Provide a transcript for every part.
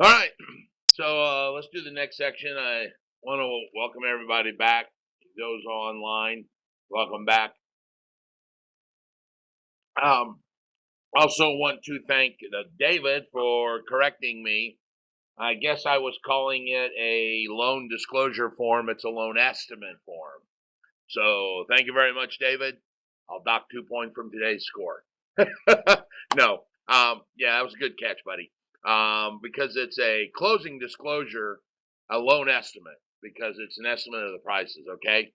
All right. So let's do the next section. I want to welcome everybody back. Those online, welcome back. Um, Also want to thank David for correcting me. I guess I was calling it a loan disclosure form. It's a loan estimate form. So thank you very much, David. I'll dock 2 points from today's score. No, yeah, that was a good catch, buddy. Because it's a closing disclosure, a loan estimate, because it's an estimate of the prices. Okay.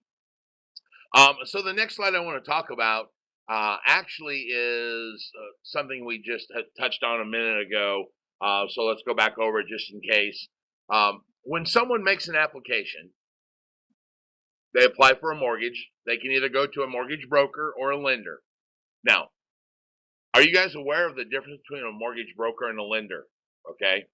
So the next slide I want to talk about actually is something we just had touched on a minute ago. So let's go back over it just in case. When someone makes an application, they apply for a mortgage. They can either go to a mortgage broker or a lender. Now, are you guys aware of the difference between a mortgage broker and a lender? Okay.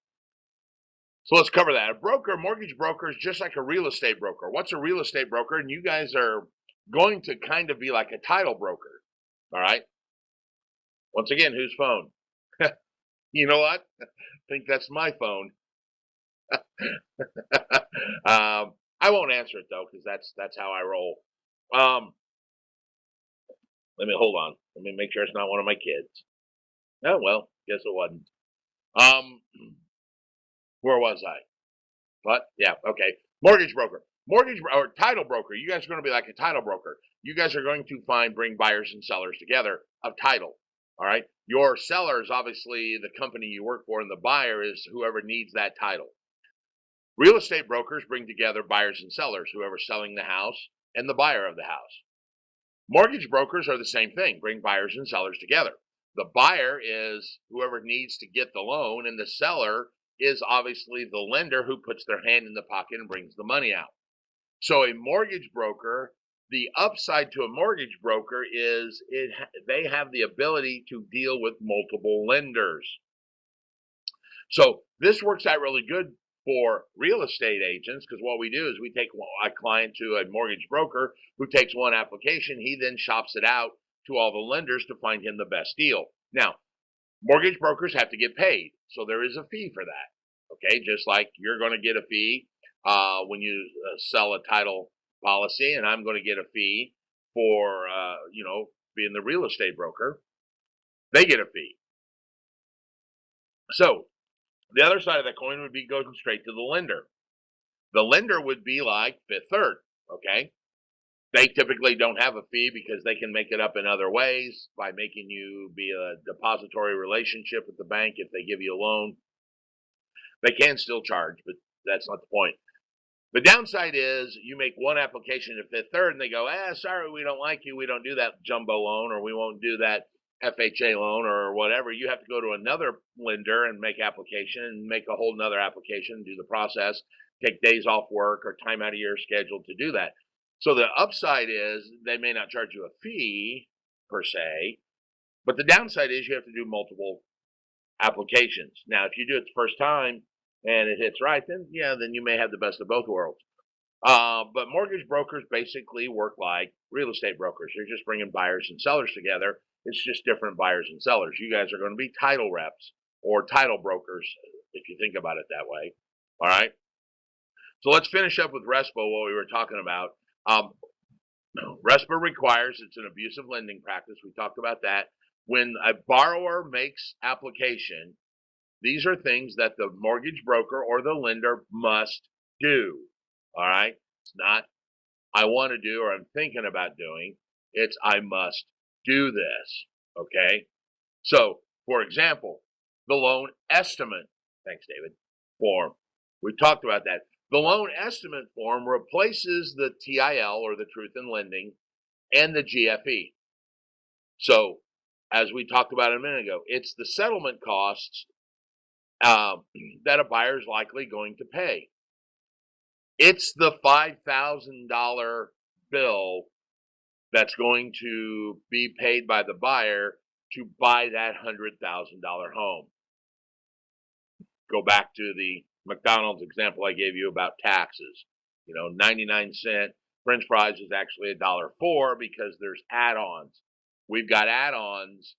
So let's cover that. A mortgage broker is just like a real estate broker. What's a real estate broker? And you guys are going to kind of be like a title broker. All right. Once again, whose phone? You know what? I think that's my phone. I won't answer it though, because that's how I roll. Um, Let me hold on. Let me make sure it's not one of my kids. Oh well, guess it wasn't. Um, where was I? What? Yeah, okay. Mortgage broker. Or title broker. You guys are going to be like a title broker. You guys are going to bring buyers and sellers together of title. All right. Your seller is obviously the company you work for, and the buyer is whoever needs that title. Real estate brokers bring together buyers and sellers, whoever's selling the house and the buyer of the house. Mortgage brokers are the same thing, bring buyers and sellers together. The buyer is whoever needs to get the loan, and the seller is obviously the lender who puts their hand in the pocket and brings the money out. So, a mortgage broker, the upside to a mortgage broker is they have the ability to deal with multiple lenders. So, this works out really good for real estate agents because what we do is we take a client to a mortgage broker who takes one application. He then shops it out to all the lenders to find him the best deal. Now, mortgage brokers have to get paid, so there is a fee for that. Okay, just like you're going to get a fee when you sell a title policy, and I'm going to get a fee for being the real estate broker. They get a fee. So the other side of that coin would be going straight to the lender. The lender would be like Fifth Third. Okay, they typically don't have a fee because they can make it up in other ways by making you be a depository relationship with the bank if they give you a loan. They can still charge, but that's not the point. The downside is you make one application to Fifth Third and they go, sorry, we don't like you. We don't do that jumbo loan, or we won't do that FHA loan or whatever. You have to go to another lender and make application and make a whole nother application, do the process, take days off work or time out of your schedule to do that. So the upside is they may not charge you a fee per se, but the downside is you have to do multiple applications. Now, if you do it the first time and it hits right, then yeah, then you may have the best of both worlds. But mortgage brokers basically work like real estate brokers. They're just bringing buyers and sellers together. It's just different buyers and sellers. You guys are going to be title reps or title brokers, if you think about it that way. All right. So let's finish up with RESPA, what we were talking about. Um, RESPA requires, it's an abusive lending practice. We talked about that. When a borrower makes application, these are things that the mortgage broker or the lender must do. All right. It's not, I want to do or I'm thinking about doing. It's, I must do this. Okay. So, for example, the loan estimate, thanks, David, form. We talked about that. The loan estimate form replaces the TIL or the truth in lending and the GFE. So, as we talked about a minute ago, it's the settlement costs that a buyer is likely going to pay. It's the $5,000 bill that's going to be paid by the buyer to buy that $100,000 home. Go back to the McDonald's example I gave you about taxes. 99-cent French fries is actually $1.04 because there's add-ons. We've got add-ons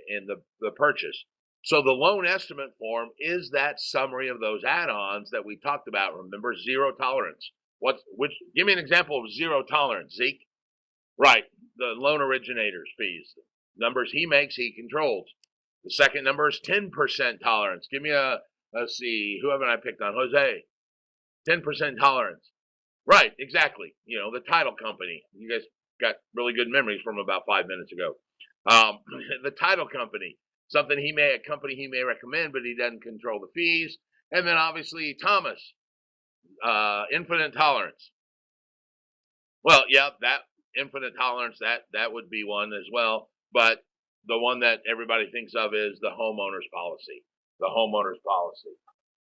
in the purchase. So the loan estimate form is that summary of those add-ons that we talked about. Remember, zero tolerance. Give me an example of zero tolerance, Zeke. Right. The loan originator's fees. Numbers he makes, he controls. The second number is 10% tolerance. Give me let's see, who haven't I picked on? Jose. 10% tolerance. Right, exactly. The title company. You guys got really good memories from about 5 minutes ago. The title company. A company he may recommend, but he doesn't control the fees. And then obviously Thomas, infinite tolerance. Well, yeah, that infinite tolerance, that would be one as well. But the one that everybody thinks of is the homeowner's policy. The homeowner's policy.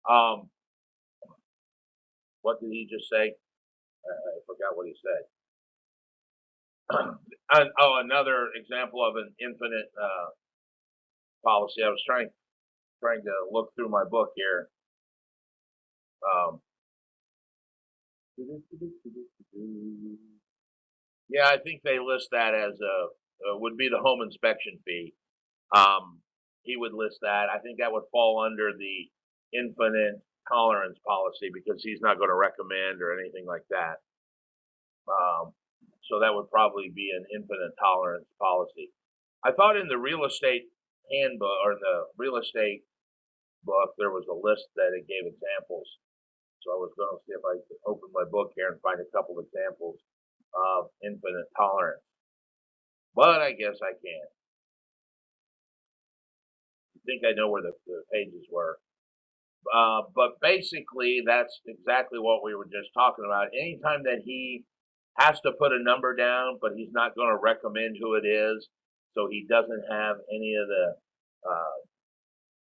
Um, what did he just say? I forgot what he said. Another example of an infinite policy. I was trying to look through my book here. Um, yeah, I think they list that as would be the home inspection fee. He would list that. I think that would fall under the infinite tolerance policy because he's not going to recommend or anything like that. So that would probably be an infinite tolerance policy. I thought in the real estate handbook or the real estate book there was a list that it gave examples. So I was going to see if I could open my book here and find a couple examples of infinite tolerance. But I guess I can't. I think I know where the pages were. But basically, that's exactly what we were just talking about. Anytime that he has to put a number down, but he's not going to recommend who it is, so he doesn't have any of the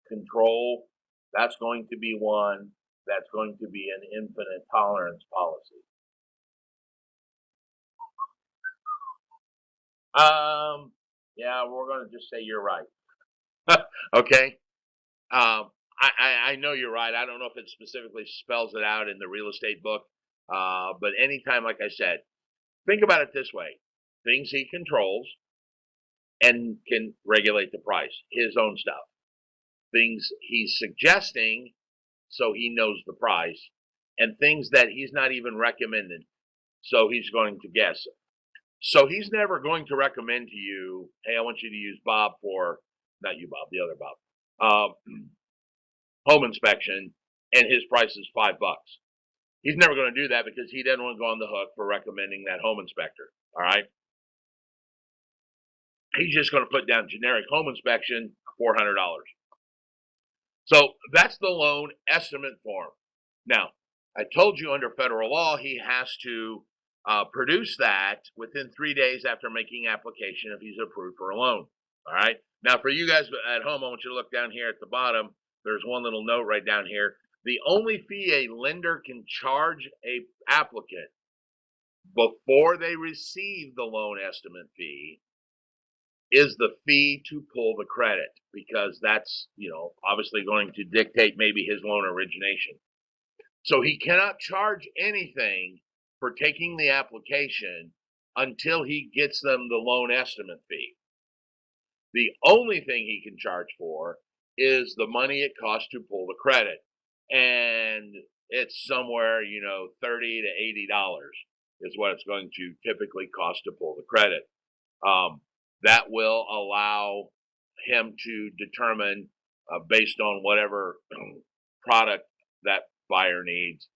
control, that's going to be one that's going to be an infinite tolerance policy. Yeah, we're going to just say you're right. Okay. I know you're right. I don't know if it specifically spells it out in the real estate book, but anytime, like I said, think about it this way: things he controls and can regulate the price, his own stuff. Things he's suggesting, so he knows the price, and things that he's not even recommending, so he's going to guess. So he's never going to recommend to you, "Hey, I want you to use Bob for not you, Bob, the other Bob, home inspection," and his price is $5. He's never going to do that because he doesn't want to go on the hook for recommending that home inspector. All right. He's just going to put down generic home inspection, $400. So that's the loan estimate form. Now, I told you under federal law, he has to produce that within 3 days after making application if he's approved for a loan. All right. Now, for you guys at home, I want you to look down here at the bottom. There's one little note right down here. The only fee a lender can charge a applicant before they receive the loan estimate fee is the fee to pull the credit, because that's, obviously going to dictate maybe his loan origination. So he cannot charge anything for taking the application until he gets them the loan estimate fee. The only thing he can charge for is the money it costs to pull the credit. And it's somewhere, $30 to $80 is what it's going to typically cost to pull the credit. That will allow him to determine, based on whatever product that buyer needs,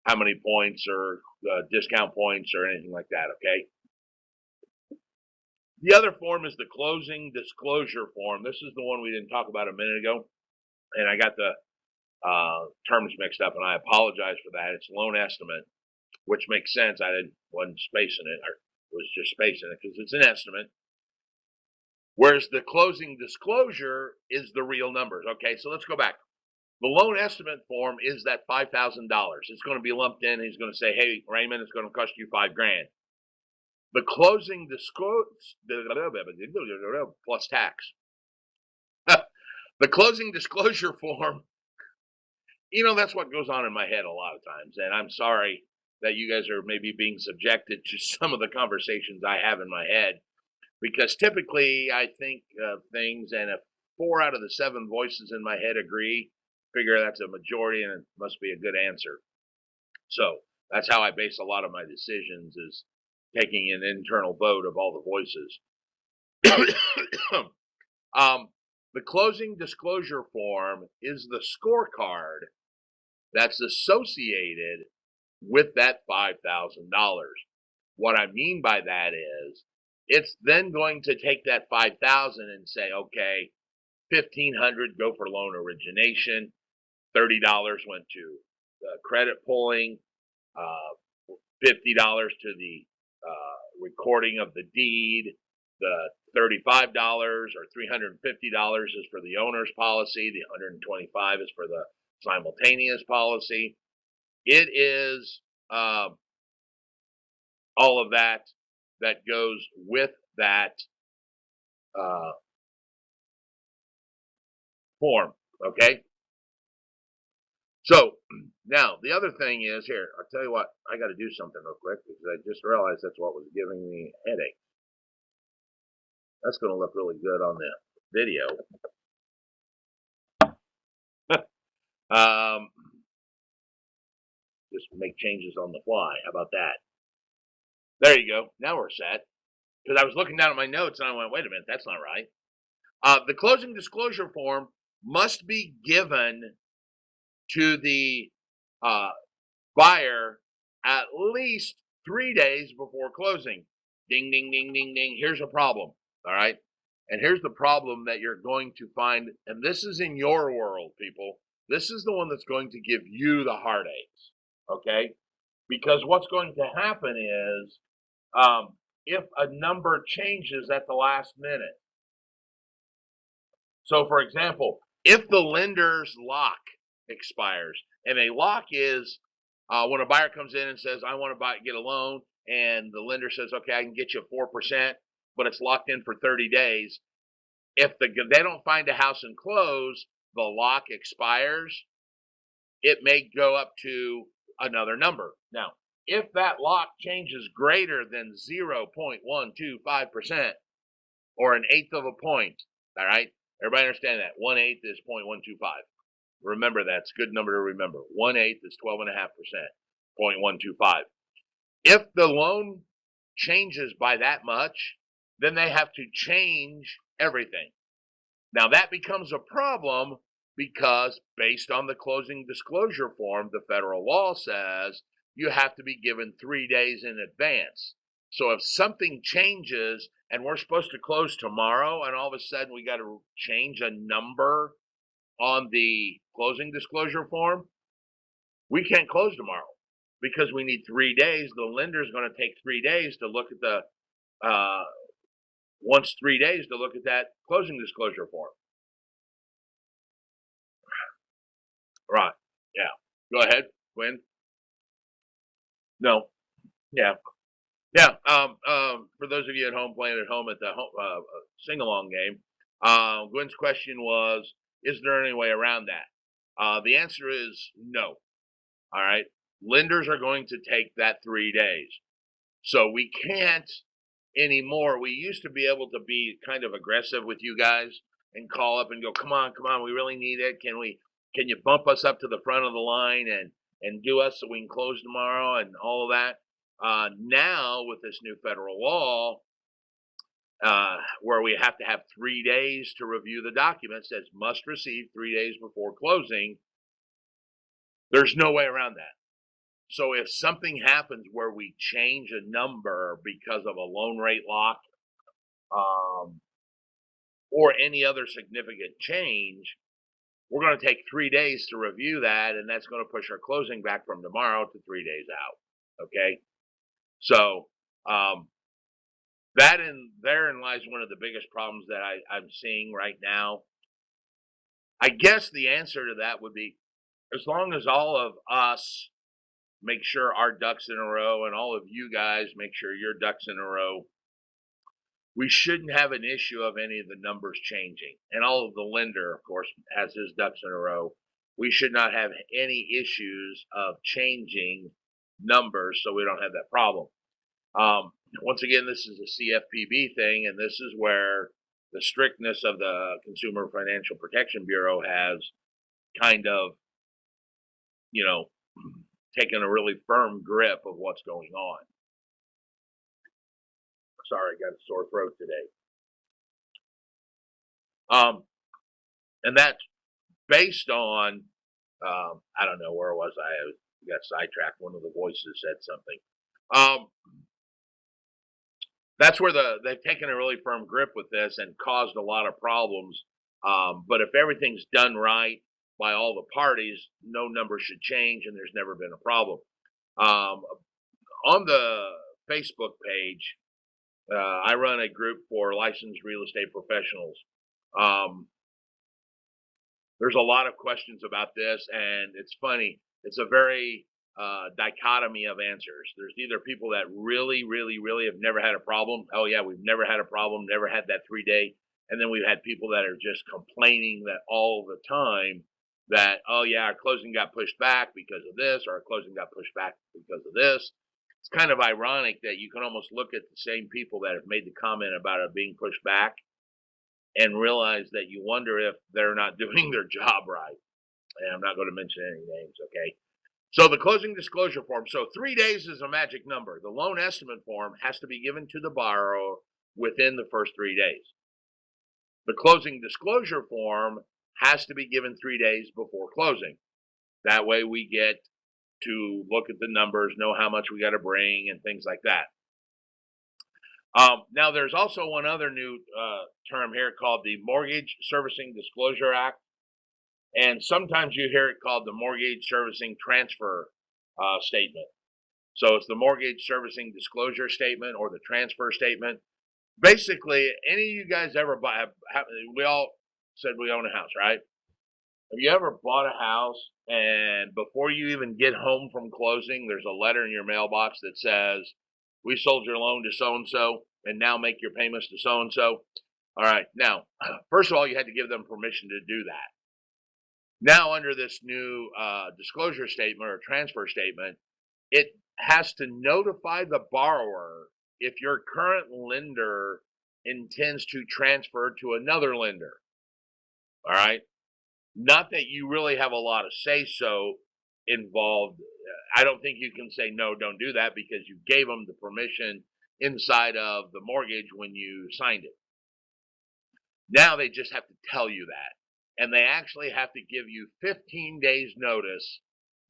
how many points or discount points or anything like that. Okay. The other form is the closing disclosure form. This is the one we didn't talk about a minute ago, and I got the terms mixed up, and I apologize for that. It's loan estimate, which makes sense. Wasn't spacing it, or was just spacing it because it's an estimate. Whereas the closing disclosure is the real numbers. Okay, so let's go back. The loan estimate form is that $5,000. It's going to be lumped in. He's going to say, "Hey, Raymond, it's going to cost you $5,000." The closing disclosure plus tax. The closing disclosure form. That's what goes on in my head a lot of times, and I'm sorry that you guys are maybe being subjected to some of the conversations I have in my head, because typically I think of things, and if 4 out of the 7 voices in my head agree, figure that's a majority and it must be a good answer. So that's how I base a lot of my decisions, is taking an internal vote of all the voices. The closing disclosure form is the scorecard that's associated with that $5,000. What I mean by that is it's then going to take that 5,000 and say, okay, 1,500 go for loan origination, $30 went to credit pulling, $50 to the recording of the deed, the $35 or $350 is for the owner's policy, the $125 is for the simultaneous policy. It is all of that that goes with that uh, form. Okay. So now the other thing is here. I'll tell you what. I got to do something real quick because I just realized that's what was giving me a headache. That's going to look really good on the video. Just make changes on the fly. How about that? There you go. Now we're set. Because I was looking down at my notes and I went, wait a minute, that's not right. The closing disclosure form must be given to the buyer at least 3 days before closing. Ding, ding, ding, ding, ding. Here's a problem. All right. And here's the problem that you're going to find. And this is in your world, people. This is the one that's going to give you the heartaches. Okay. Because what's going to happen is if a number changes at the last minute. So, for example, if the lender's lock expires, and a lock is when a buyer comes in and says, I want to get a loan, and the lender says, okay, I can get you 4%, but it's locked in for 30 days. If they don't find a house and close, the lock expires, it may go up to another number. Now, if that lock changes greater than 0.125% or an eighth of a point, all right, everybody understand that 1/8 is 0.125. Remember, that's a good number to remember. 1/8 is 12.5%, 0.125. If the loan changes by that much, then they have to change everything. Now that becomes a problem because based on the closing disclosure form, the federal law says you have to be given 3 days in advance. So if something changes and we're supposed to close tomorrow and all of a sudden we got to change a number on the closing disclosure form, we can't close tomorrow because we need 3 days. The lender's going to take 3 days to look at the once 3 days to look at that closing disclosure form. Right. Yeah. Go ahead, Quinn. No. Yeah. Yeah. For those of you at home playing at home at the sing-along game, Gwen's question was, is there any way around that? The answer is no. All right. Lenders are going to take that 3 days. So we can't anymore. We used to be able to be kind of aggressive with you guys and call up and go, come on, we really need it. Can you bump us up to the front of the line and do us so we can close tomorrow and all of that? Now with this new federal law, where we have to have 3 days to review the documents, says must receive 3 days before closing. There's no way around that. So if something happens where we change a number because of a loan rate lock, or any other significant change, we're going to take 3 days to review that, and that's going to push our closing back from tomorrow to 3 days out. Okay, so therein lies one of the biggest problems that I'm seeing right now. I guess the answer to that would be, as long as all of us make sure our ducks in a row, and all of you guys make sure your ducks in a row, we shouldn't have an issue of any of the numbers changing. And all of the lender, of course, has his ducks in a row. We should not have any issues of changing numbers, so we don't have that problem. Once again, this is a CFPB thing, and this is where the strictness of the Consumer Financial Protection Bureau has kind of, you know, taken a really firm grip of what's going on. Sorry, I got a sore throat today. And that's based on, I don't know, where was I got sidetracked. One of the voices said something. That's where they've taken a really firm grip with this and caused a lot of problems. But if everything's done right by all the parties, no number should change, and there's never been a problem. On the Facebook page, I run a group for licensed real estate professionals. There's a lot of questions about this, and it's funny. It's a very dichotomy of answers. There's either people that really, really, really have never had a problem. Oh yeah, we've never had a problem, never had that 3-day. And then we've had people that are just complaining that all the time that, oh yeah, our closing got pushed back because of this, or our closing got pushed back because of this. It's kind of ironic that you can almost look at the same people that have made the comment about it being pushed back and realize that you wonder if they're not doing their job right. And I'm not going to mention any names, okay? So the closing disclosure form. So 3 days is a magic number. The loan estimate form has to be given to the borrower within the first 3 days. The closing disclosure form has to be given 3 days before closing. That way we get to look at the numbers, know how much we got to bring, and things like that. Now, there's also one other new term here called the Mortgage Servicing Disclosure Act. And sometimes you hear it called the Mortgage Servicing Transfer Statement. So it's the Mortgage Servicing Disclosure Statement or the Transfer Statement. Basically, any of you guys ever buy, we all said we own a house, right? Have you ever bought a house and before you even get home from closing, there's a letter in your mailbox that says, we sold your loan to so-and-so and now make your payments to so-and-so? All right. Now, first of all, you had to give them permission to do that. Now, under this new disclosure statement or transfer statement, it has to notify the borrower if your current lender intends to transfer to another lender. All right. Not that you really have a lot of say-so involved. I don't think you can say, no, don't do that, because you gave them the permission inside of the mortgage when you signed it. Now they just have to tell you that. And they actually have to give you 15 days notice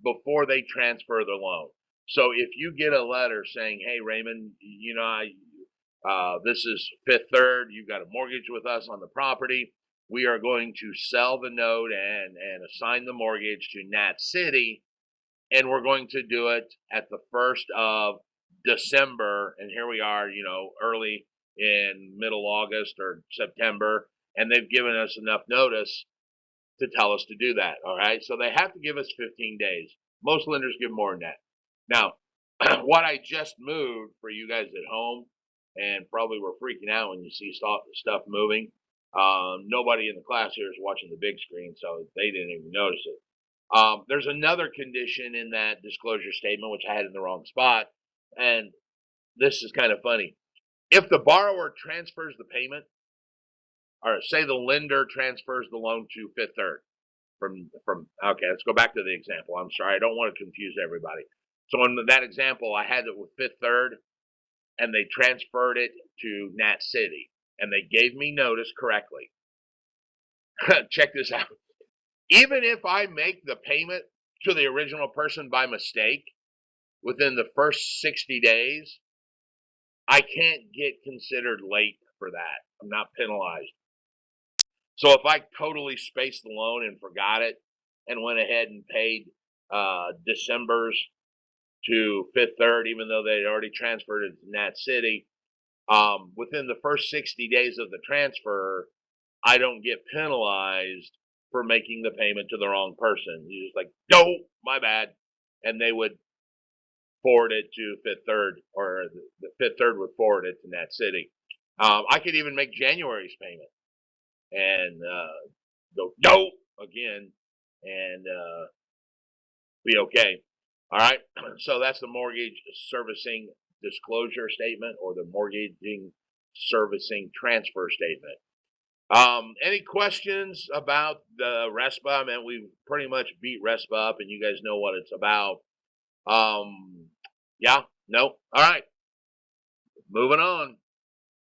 before they transfer the loan. So if you get a letter saying, hey, Raymond, you know, this is Fifth Third, you've got a mortgage with us on the property. We are going to sell the note and assign the mortgage to Nat City. And we're going to do it at the 1st of December. And here we are, you know, early in middle August or September. And they've given us enough notice to tell us to do that. All right. So they have to give us 15 days. Most lenders give more than that. Now, what I just moved for you guys at home, and probably were freaking out when you see stuff moving. Nobody in the class here is watching the big screen, so they didn't even notice it. There's another condition in that disclosure statement, which I had in the wrong spot. And this is kind of funny. If the borrower transfers the payment, or say the lender transfers the loan to Fifth Third okay, let's go back to the example. I'm sorry, I don't want to confuse everybody. So in that example, I had it with Fifth Third, and they transferred it to Nat City, and they gave me notice correctly. Check this out. Even if I make the payment to the original person by mistake within the first 60 days, I can't get considered late for that. I'm not penalized. So if I totally spaced the loan and forgot it and went ahead and paid December's to Fifth Third, even though they'd already transferred it to Nat City, within the first 60 days of the transfer, I don't get penalized for making the payment to the wrong person. You just like, no, my bad. And they would forward it to Fifth Third, or the Fifth Third would forward it to Nat City. I could even make January's payment and go, no, again, and be okay. All right. So that's the mortgage servicing disclosure statement, or the mortgaging servicing transfer statement. Any questions about the RESPA? I mean, we've pretty much beat RESPA up, and you guys know what it's about. Yeah, no. All right, moving on.